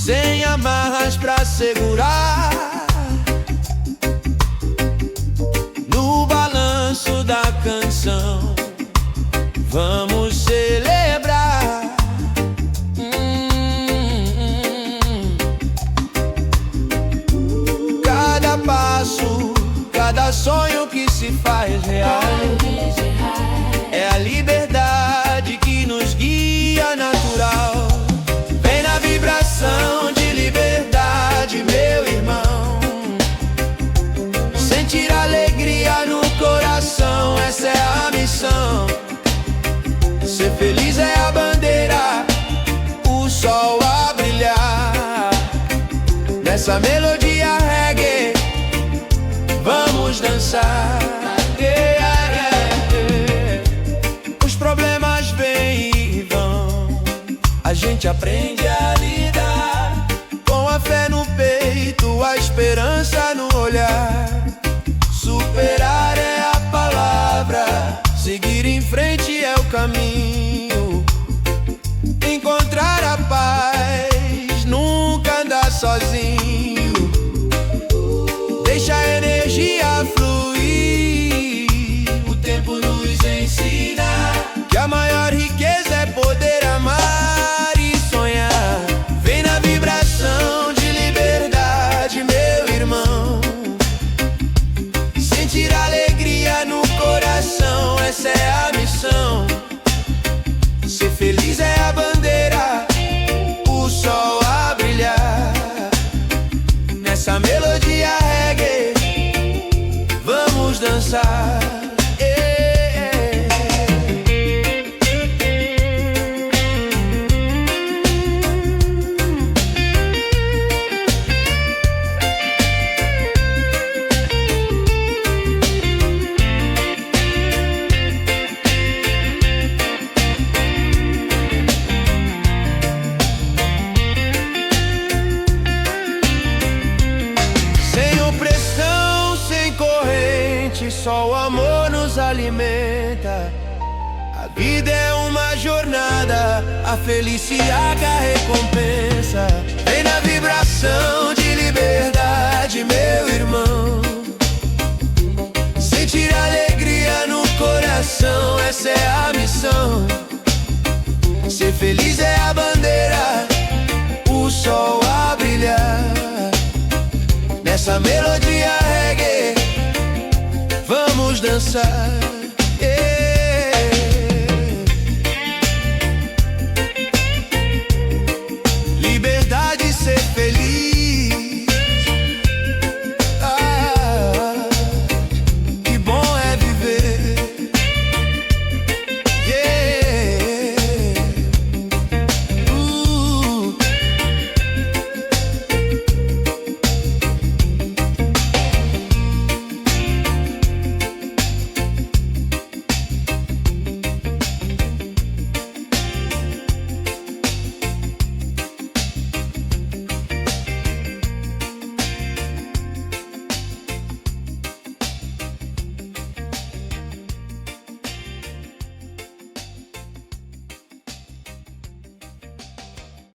sem amarras pra segurar. No balanço da canção vamos celebrar. Cada passo, cada sonho que se faz real, é a liberdade que nos guia natural. Vem na vibração de liberdade, meu irmão. Sentir alegria no coração, essa é a missão. Ser feliz é a bandeira, o sol a brilhar. Nessa melodia reggae, vamos dançar. Os problemas vêm e vão, a gente aprende a lidar. Com a fé no peito, a esperança no olhar. Superar é a palavra, seguir em frente é o caminho. Encontrar a paz, nunca andar sozinho. Deixa a energia fluir, o tempo nos ensina que a maior riqueza é poder amar e sonhar. Vem na vibração de liberdade, meu irmão. Sentir alegria no coração, essa é a missão. Ser feliz é a bandeira, o sol a brilhar. Nessa melodia reggae, vamos dançar. Só o amor nos alimenta. A vida é uma jornada, a felicidade a recompensa. Vem na vibração de liberdade, meu irmão. Sentir alegria no coração, essa é a missão. Ser feliz é a bandeira, o sol a brilhar. Nessa melodia reggae, vamos dançar.